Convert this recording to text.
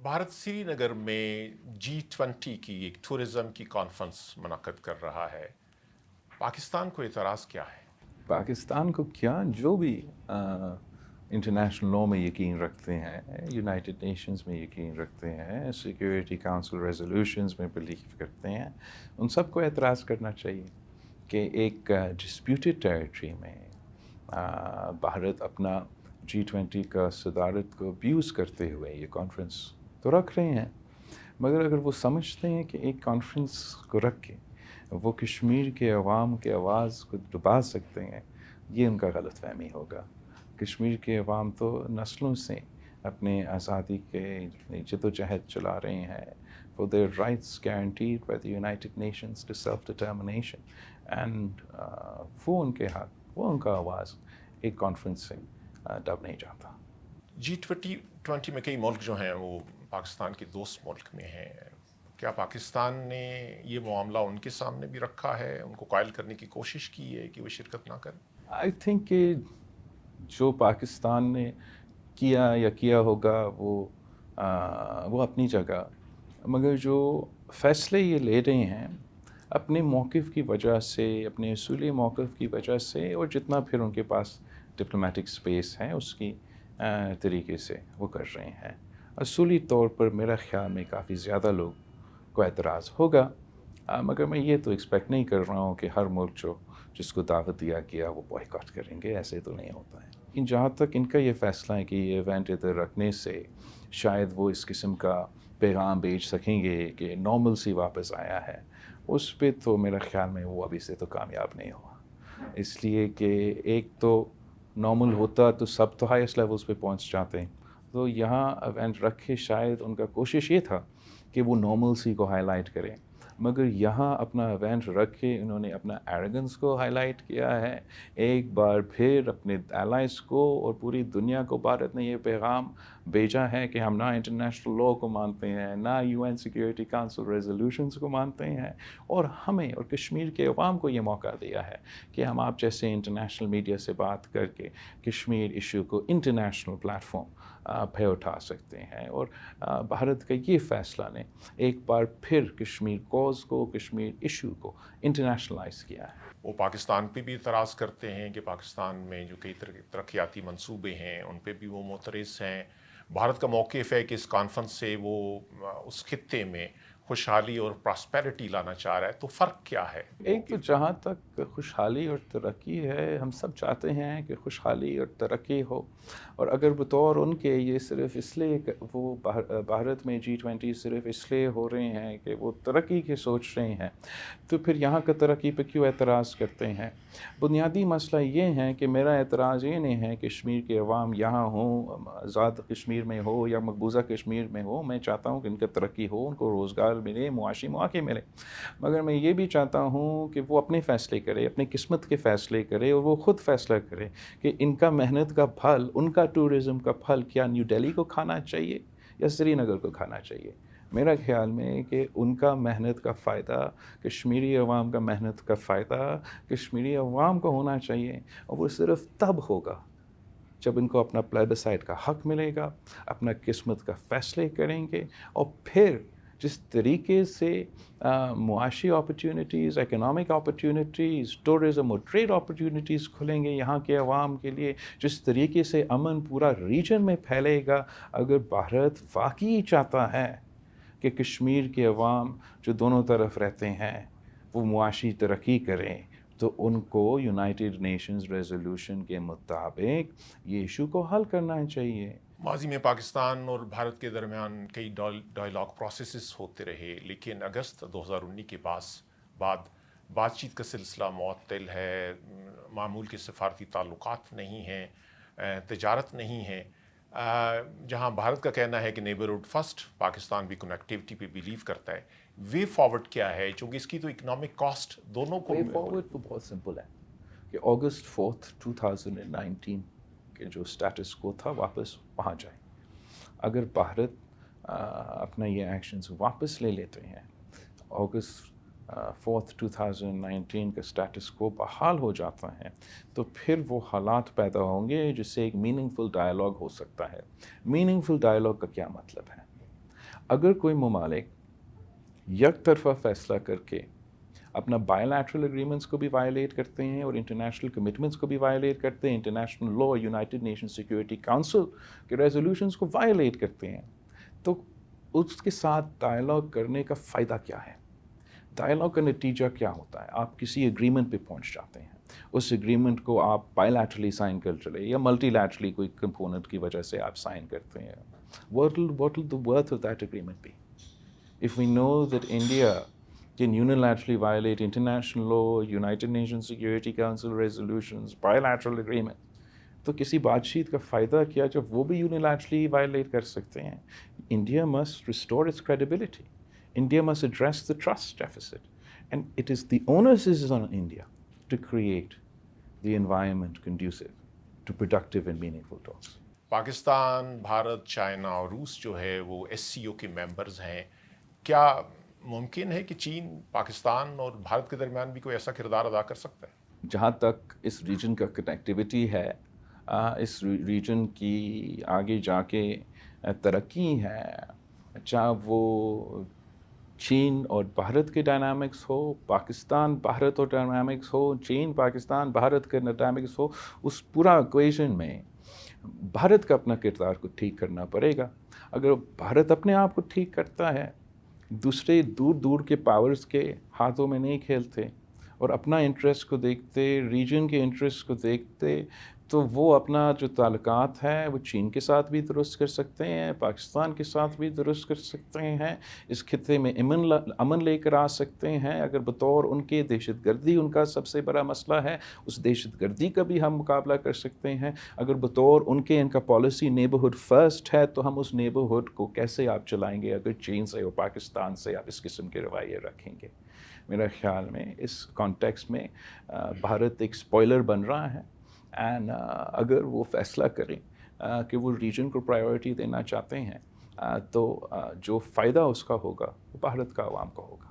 भारत श्रीनगर में G20 की एक टूरिज्म की कॉन्फ्रेंस मुनक्कद कर रहा है। पाकिस्तान को एतराज़ क्या है? पाकिस्तान को क्या, जो भी इंटरनेशनल लॉ में यकीन रखते हैं, यूनाइटेड नेशंस में यकीन रखते हैं, सिक्योरिटी काउंसिल रेजोल्यूशंस में बिलीव करते हैं, उन सबको एतराज़ करना चाहिए कि एक डिस्प्यूटेड टेरिटरी में भारत अपना G20 का सदारत को अब्यूज़ करते हुए ये कॉन्फ्रेंस तो रख रहे हैं। मगर अगर वो समझते हैं कि एक कॉन्फ्रेंस को रख के वो कश्मीर के अवाम के आवाज़ को दबा सकते हैं, ये उनका गलतफ़हमी होगा। कश्मीर के अवाम तो नस्लों से अपने आज़ादी के जद्दोजहद चला रहे हैं, for their rights guaranteed by the United Nations to self-determination, and वो उनके हक, वो उनका आवाज़ एक कॉन्फ्रेंस से दब नहीं जाता। G20 में कई मुल्क जो हैं वो पाकिस्तान के दोस्त मुल्क में हैं। क्या पाकिस्तान ने ये मामला उनके सामने भी रखा है, उनको कायल करने की कोशिश की है कि वो शिरकत ना करें? आई थिंक कि जो पाकिस्तान ने किया होगा वो अपनी जगह, मगर जो फ़ैसले ये ले रहे हैं अपने मौक़िफ़ की वजह से, अपने उसूली मौक़िफ़ की वजह से, और जितना फिर उनके पास डिप्लोमेटिक स्पेस है उसकी तरीके से वो कर रहे हैं। उसूली तौर पर मेरा ख़्याल में काफ़ी ज़्यादा लोग को एतराज़ होगा, मगर मैं ये तो एक्सपेक्ट नहीं कर रहा हूँ कि हर मुल्क जिसको दावत दिया गया वो बॉयकॉट करेंगे, ऐसे तो नहीं होता है। लेकिन जहाँ तक इनका ये फ़ैसला है कि ये इवेंट इधर रखने से शायद वो इस किस्म का पैगाम भेज सकेंगे कि नॉर्मल सी वापस आया है, उस पे तो मेरा ख़्याल में वो अभी से तो कामयाब नहीं हुआ। इसलिए कि एक तो नॉर्मल होता तो सब तो हाईएस्ट लेवल्स पे पहुँच जाते हैं, तो यहाँ इवेंट रख के शायद उनका कोशिश ये था कि वो नॉर्मलसी को हाईलाइट करें, मगर यहाँ अपना इवेंट रख के इन्होंने अपना एरोगेंस को हाईलाइट किया है। एक बार फिर अपने एलाइज को और पूरी दुनिया को भारत ने ये पैगाम भेजा है कि हम ना इंटरनेशनल लॉ को मानते हैं, ना यूएन सिक्योरिटी काउंसिल रेजोल्यूशंस को मानते हैं, और हमें और कश्मीर के अवाम को ये मौका दिया है कि हम आप जैसे इंटरनेशनल मीडिया से बात करके कश्मीर इशू को इंटरनेशनल प्लेटफॉर्म पे उठा सकते हैं। और भारत का ये फ़ैसला ने एक बार फिर कश्मीर कॉज को, कश्मीर इशू को इंटरनेशनलाइज किया है। वो पाकिस्तान पे भी एतराज़ करते हैं कि पाकिस्तान में जो कई तरक्याती मंसूबे हैं उन पे भी वो मुतरज़ हैं। भारत का मौक़िफ़ है कि इस कॉन्फ्रेंस से वो उस खित्ते में खुशहाली और प्रॉस्पेरिटी लाना चाह रहा है, तो फ़र्क क्या है? एक तो जहाँ तक खुशहाली और तरक्की है, हम सब चाहते हैं कि खुशहाली और तरक्की हो, और अगर बतौर उनके ये सिर्फ़ इसलिए वो भारत में G20 सिर्फ़ इसलिए हो रहे हैं कि वो तरक्की की सोच रहे हैं, तो फिर यहाँ का तरक्की पे क्यों एतराज़ करते हैं? बुनियादी मसला ये है कि मेरा एतराज़ ये नहीं है कश्मीर के अवाम यहाँ हों, आज़ाद कश्मीर में हो या मकबूजा कश्मीर में हो। मैं चाहता हूँ कि इनका तरक्की हो, उनको रोज़गार मिले, मुआशी मौके मिले, मगर मैं ये भी चाहता हूँ कि वो अपने फ़ैसले करे, अपनी किस्मत के फ़ैसले करे, और वो ख़ुद फ़ैसला करे कि इनका मेहनत का फल, उनका टूरिज़म का फल क्या न्यू दिल्ली को खाना चाहिए या श्रीनगर को खाना चाहिए। मेरा ख़्याल में कि उनका मेहनत का फ़ायदा, कश्मीरी अवाम का मेहनत का फ़ायदा कश्मीरी अवाम को होना चाहिए, और वो सिर्फ़ तब होगा जब इनको अपना प्लेबिसाइट का हक़ मिलेगा, अपना किस्मत का फ़ैसले करेंगे, और फिर जिस तरीके से मुआशी अपॉर्चुनिटीज़, इकोनॉमिक अपॉर्चुनिटीज़, टूरिज़म और ट्रेड अपॉर्चुनिटीज़ खुलेंगे यहाँ के अवाम के लिए, जिस तरीके से अमन पूरा रीजन में फैलेगा, अगर भारत वाकई चाहता है कि कश्मीर के अवाम जो दोनों तरफ रहते हैं वो मुआशी तरक्की करें, तो उनको यूनाइटेड नेशंस रेजोल्यूशन के मुताबिक ये इशू को हल करना चाहिए। माजी में पाकिस्तान और भारत के दरमियान कई डायलॉग प्रोसेसेस होते रहे, लेकिन अगस्त 2019 के बाद बातचीत का सिलसिला मुअत्तल है। मामूल के सफारती ताल्लुकात नहीं हैं, तजारत नहीं है। जहां भारत का कहना है कि नेबरहुड फर्स्ट, पाकिस्तान भी कनेक्टिविटी पे बिलीव करता है। वे फॉरवर्ड क्या है, क्योंकि इसकी तो इकोनॉमिक कॉस्ट दोनों को। वे फॉरवर्ड तो बहुत सिंपल है कि अगस्त 4, 2019 के जो स्टेटस को था वापस वहाँ जाए। अगर भारत अपना ये एक्शंस वापस ले लेते हैं, अगस्त 4, 2019 का स्टेटस को बहाल हो जाता है, तो फिर वो हालात पैदा होंगे जिससे एक मीनिंगफुल डायलॉग हो सकता है। मीनिंगफुल डायलॉग का क्या मतलब है? اگر کوئی ممالک یک طرفہ فیصلہ کر کے اپنا بائیلیٹرل اگریمنٹس کو بھی وائلیٹ کرتے ہیں اور انٹرنیشنل کمٹمنٹس کو بھی وائلیٹ کرتے ہیں، international law, United nation security council کے ریزولوشنس کو وائلیٹ کرتے ہیں، تو اس کے ساتھ ڈائلاگ کرنے کا فائدہ کیا ہے؟ ڈائلاگ کا نتیجہ کیا ہوتا ہے؟ آپ کسی ایگریمنٹ پہ پہنچ جاتے ہیں، اس ایگریمنٹ کو آپ بائیلیٹرلی سائن کر چلے یا ملٹی لیٹرلی کوئی کمپوننٹ کی وجہ سے آپ سائن کرتے ہیں. What will the worth of that agreement be? If we know that India can unilaterally violate international law, United Nations Security Council resolutions, bilateral agreements, تو کسی بات چیت کا فائدہ کیا جب وہ بھی یونیلیٹرلی وائلیٹ کر سکتے ہیں؟ India must restore its credibility. India must address the trust deficit. And it is the onus is on India to create the environment conducive to productive and meaningful talks. Pakistan, Bharat, China اور روس جو ہے وہ S C او کے members ہیں. کیا ممکن ہے کہ چین پاکستان اور بھارت کے درمیان بھی کوئی ایسا کردار ادا کر سکتا ہے؟ جہاں تک اس ریجن کا کنیکٹیوٹی ہے، اس ریجن کی آگے جا کے ترقی ہے، چاہے وہ چین اور بھارت کے ڈائنامکس ہو، پاکستان بھارت اور ڈائنامکس ہو، چین پاکستان بھارت کے ڈائنامکس ہو، اس پورا ایکویشن میں بھارت کا اپنا کردار کو ٹھیک کرنا پڑے گا. اگر بھارت اپنے آپ کو ٹھیک کرتا ہے، دوسرے دور دور کے پاورز کے ہاتھوں میں نہیں کھیلتے اور اپنا انٹرسٹ کو دیکھتے، ریجن کے انٹرسٹ کو دیکھتے، تو وہ اپنا جو تعلقات ہیں وہ چین کے ساتھ بھی درست کر سکتے ہیں، پاکستان کے ساتھ بھی درست کر سکتے ہیں، اس خطے میں امن لے کر آ سکتے ہیں. اگر بطور ان کے دہشت گردی ان کا سب سے بڑا مسئلہ ہے، اس دہشت گردی کا بھی ہم مقابلہ کر سکتے ہیں. اگر بطور ان کا پالیسی نیبرہڈ فرسٹ ہے، تو ہم اس نیبرہڈ کو کیسے آپ چلائیں گے اگر چین سے اور پاکستان سے آپ اس قسم کے رویے رکھیں گے؟ میرا خیال میں اس کانٹیکس میں بھارت ایک اسپوائلر بن رہا ہے. اینڈ اگر وہ فیصلہ کریں کہ وہ ریجن کو پرائیورٹی دینا چاہتے ہیں، تو جو فائدہ اس کا ہوگا وہ بھارت کا عوام کا ہوگا.